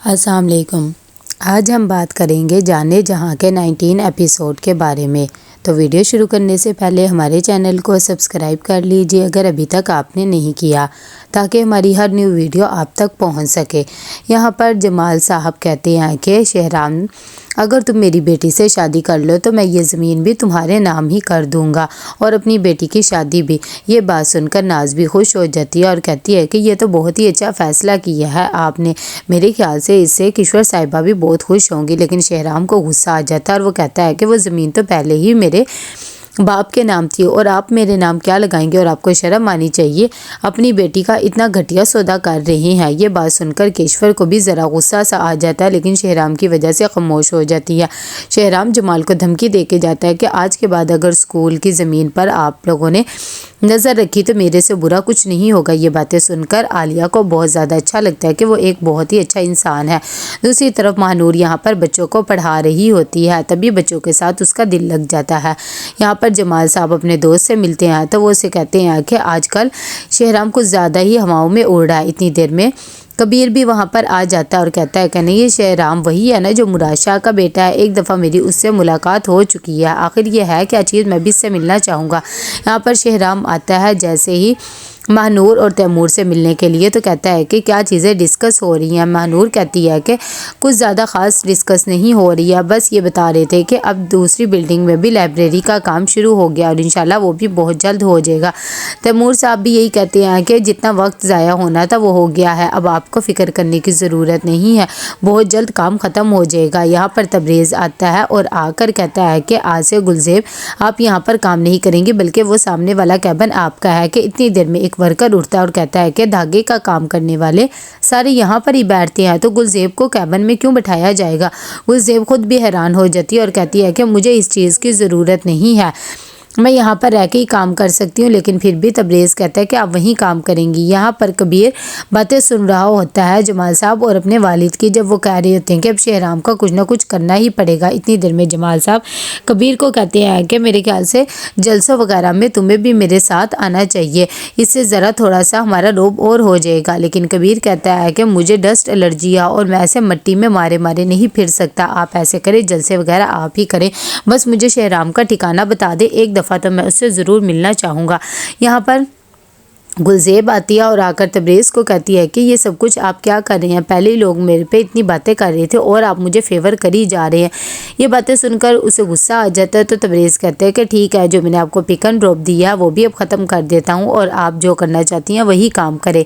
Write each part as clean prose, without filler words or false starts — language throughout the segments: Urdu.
السلام علیکم۔ آج ہم بات کریں گے جانے جہاں کے 19 ایپیسوڈ کے بارے میں۔ تو ویڈیو شروع کرنے سے پہلے ہمارے چینل کو سبسکرائب کر لیجئے اگر ابھی تک آپ نے نہیں کیا، تاکہ ہماری ہر نیو ویڈیو آپ تک پہنچ سکے۔ یہاں پر جمال صاحب کہتے ہیں کہ شہرام، اگر تم میری بیٹی سے شادی کر لو تو میں یہ زمین بھی تمہارے نام ہی کر دوں گا اور اپنی بیٹی کی شادی بھی۔ یہ بات سن کر ناز بھی خوش ہو جاتی ہے اور کہتی ہے کہ یہ تو بہت ہی اچھا فیصلہ کیا ہے آپ نے، میرے خیال سے اس سے کشور صاحبہ بھی بہت خوش ہوں گی۔ لیکن شہرام کو غصہ آ جاتا ہے اور وہ کہتا ہے کہ وہ زمین تو پہلے ہی میرے باپ کے نام تھی اور آپ میرے نام کیا لگائیں گے، اور آپ کو شرم آنی چاہیے، اپنی بیٹی کا اتنا گھٹیا سودا کر رہے ہیں۔ یہ بات سن کر کشور کو بھی ذرا غصہ سا آ جاتا ہے، لیکن شہرام کی وجہ سے خاموش ہو جاتی ہے۔ شہرام جمال کو دھمکی دے کے جاتا ہے کہ آج کے بعد اگر اسکول کی زمین پر آپ لوگوں نے نظر رکھی تو میرے سے برا کچھ نہیں ہوگا۔ یہ باتیں سن کر عالیہ کو بہت زیادہ اچھا لگتا ہے کہ وہ ایک بہت ہی اچھا انسان ہے۔ دوسری طرف مہنور یہاں پر بچوں کو پڑھا رہی ہوتی ہے، تبھی بچوں کے ساتھ اس کا دل لگ جاتا ہے۔ یہاں پر جمال صاحب اپنے دوست سے ملتے ہیں تو وہ اسے کہتے ہیں کہ آج کل شہرام کچھ زیادہ ہی ہواؤں میں اڑ رہا ہے۔ اتنی دیر میں کبیر بھی وہاں پر آ جاتا ہے اور کہتا ہے کہ نہیں، یہ شہرام وہی ہے نا جو مراد شاہ کا بیٹا ہے، ایک دفعہ میری اس سے ملاقات ہو چکی ہے، آخر یہ ہے کیا چیز، میں بھی اس سے ملنا چاہوں گا۔ یہاں پر شہرام آتا ہے جیسے ہی مہنور اور تیمور سے ملنے کے لیے تو کہتا ہے کہ کیا چیزیں ڈسکس ہو رہی ہیں۔ مہنور کہتی ہے کہ کچھ زیادہ خاص ڈسکس نہیں ہو رہی ہے، بس یہ بتا رہے تھے کہ اب دوسری بلڈنگ میں بھی لائبریری کا کام شروع ہو گیا اور انشاءاللہ وہ بھی بہت جلد ہو جائے گا۔ تیمور صاحب بھی یہی کہتے ہیں کہ جتنا وقت ضائع ہونا تھا وہ ہو گیا ہے، اب آپ کو فکر کرنے کی ضرورت نہیں ہے، بہت جلد کام ختم ہو جائے گا۔ یہاں پر تبریز آتا ہے اور آ کر کہتا ہے کہ آج سے گلزیب آپ یہاں پر کام نہیں کریں گے، بلکہ وہ سامنے والا کیبن آپ کا ہے۔ کہ اتنی دیر میں ایک ورکر اٹھتا ہے اور کہتا ہے کہ دھاگے کا کام کرنے والے سارے یہاں پر ہی بیٹھتے ہیں تو گلزیب کو کیبن میں کیوں بٹھایا جائے گا۔ گلزیب خود بھی حیران ہو جاتی ہے اور کہتی ہے کہ مجھے اس چیز کی ضرورت نہیں ہے، میں یہاں پر رہ کے ہی کام کر سکتی ہوں۔ لیکن پھر بھی تبریز کہتا ہے کہ آپ وہیں کام کریں گی۔ یہاں پر کبیر باتیں سن رہا ہوتا ہے جمال صاحب اور اپنے والد کی، جب وہ کہہ رہے ہوتے ہیں کہ اب شہرام کا کچھ نہ کچھ کرنا ہی پڑے گا۔ اتنی دیر میں جمال صاحب کبیر کو کہتے ہیں کہ میرے خیال سے جلسوں وغیرہ میں تمہیں بھی میرے ساتھ آنا چاہیے، اس سے ذرا تھوڑا سا ہمارا روب اور ہو جائے گا۔ لیکن کبیر کہتا ہے کہ مجھے ڈسٹ الرجی ہے اور میں ایسے مٹی میں مارے نہیں پھر سکتا، آپ ایسے کریں، جلسے وغیرہ آپ ہی کریں، بس مجھے شہرام کا ٹھکانہ بتا دے، ایک دفعہ تو میں اس سے ضرور ملنا چاہوں گا۔ یہاں پر گلزیب آتی ہے اور آ کر تبریز کو کہتی ہے کہ یہ سب کچھ آپ کیا کر رہے ہیں، پہلے لوگ میرے پہ اتنی باتیں کر رہے تھے اور آپ مجھے فیور کری جا رہے ہیں۔ یہ باتیں سن کر اسے غصہ آ جاتا ہے تو تبریز کہتے ہیں کہ ٹھیک ہے، جو میں نے آپ کو پک اینڈ ڈراپ دیا ہے وہ بھی اب ختم کر دیتا ہوں اور آپ جو کرنا چاہتی ہیں وہی کام کرے۔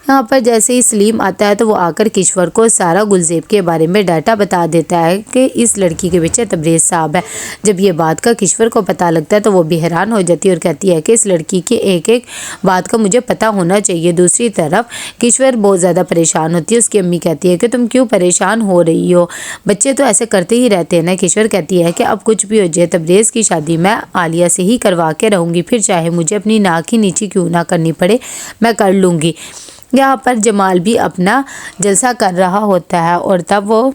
یہاں پر جیسے ہی سلیم آتا ہے تو وہ آ کر کشور کو سارا گلزیب کے بارے میں ڈاٹا بتا دیتا ہے کہ اس لڑکی کے پیچھے تبریز صاحب ہے۔ جب یہ بات کا کشور کو پتہ لگتا ہے تو وہ بھی حیران ہو جاتی ہے اور کہتی ہے کہ اس لڑکی کی ایک ایک بات کا مجھے پتہ ہونا چاہیے۔ دوسری طرف کشور بہت زیادہ پریشان ہوتی ہے، اس کی امی کہتی ہے کہ تم کیوں پریشان ہو رہی ہو، بچے تو ایسے کرتے ہی رہتے ہیں نا۔ کشور کہتی ہے کہ اب کچھ بھی ہو جائے تبریز کی شادی میں عالیہ سے ہی کروا کے رہوں گی، پھر چاہے مجھے اپنی ناک ہی نیچی کیوں نہ کرنی پڑے، میں کر لوں گی۔ یہاں پر جمال بھی اپنا جلسہ کر رہا ہوتا ہے اور تب وہ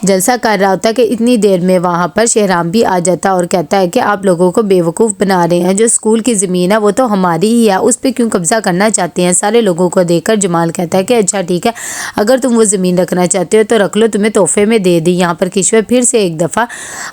جلسہ کر رہا ہوتا ہے کہ اتنی دیر میں وہاں پر شہرام بھی آ جاتا ہے اور کہتا ہے کہ آپ لوگوں کو بیوقوف بنا رہے ہیں، جو اسکول کی زمین ہے وہ تو ہماری ہی ہے، اس پہ کیوں قبضہ کرنا چاہتے ہیں۔ سارے لوگوں کو دیکھ کر جمال کہتا ہے کہ اچھا ٹھیک ہے، اگر تم وہ زمین رکھنا چاہتے ہو تو رکھ لو، تمہیں تحفے میں دے دی۔ یہاں پر کشور پھر سے ایک دفعہ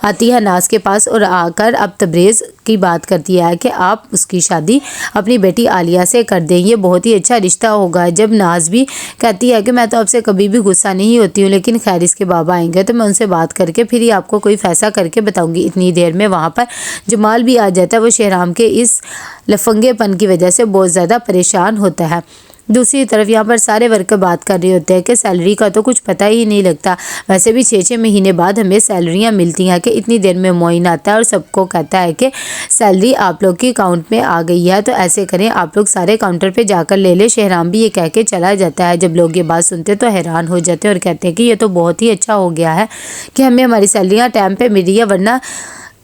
آتی ہے ناز کے پاس اور آ کر اب تبریز کی بات کرتی ہے کہ آپ اس کی شادی اپنی بیٹی عالیہ سے کر دیں، یہ بہت ہی اچھا رشتہ ہوگا۔ جب ناز بھی کہتی ہے کہ میں تو آپ سے کبھی بھی غصہ نہیں ہوتی ہوں، لیکن خیر اس کے بابا آئیں گے تو میں ان سے بات کر کے پھر ہی آپ کو کوئی فیصلہ کر کے بتاؤں گی۔ اتنی دیر میں وہاں پر جمال بھی آ جاتا ہے، وہ شہرام کے اس لفنگے پن کی وجہ سے بہت زیادہ پریشان ہوتا ہے۔ دوسری طرف یہاں پر سارے ورکر بات کر رہے ہوتے ہیں کہ سیلری کا تو کچھ پتہ ہی نہیں لگتا، ویسے بھی 6 مہینے بعد ہمیں سیلریاں ملتی ہیں۔ کہ اتنی دیر میں معین آتا ہے اور سب کو کہتا ہے کہ سیلری آپ لوگ کی اکاؤنٹ میں آ گئی ہے، تو ایسے کریں آپ لوگ سارے کاؤنٹر پہ جا کر لے لیں۔ شہرام بھی یہ کہہ کے چلا جاتا ہے۔ جب لوگ یہ بات سنتے تو حیران ہو جاتے ہیں اور کہتے ہیں کہ یہ تو بہت ہی اچھا ہو گیا ہے کہ ہمیں ہماری سیلریاں ٹائم پہ مل رہی ہے، ورنہ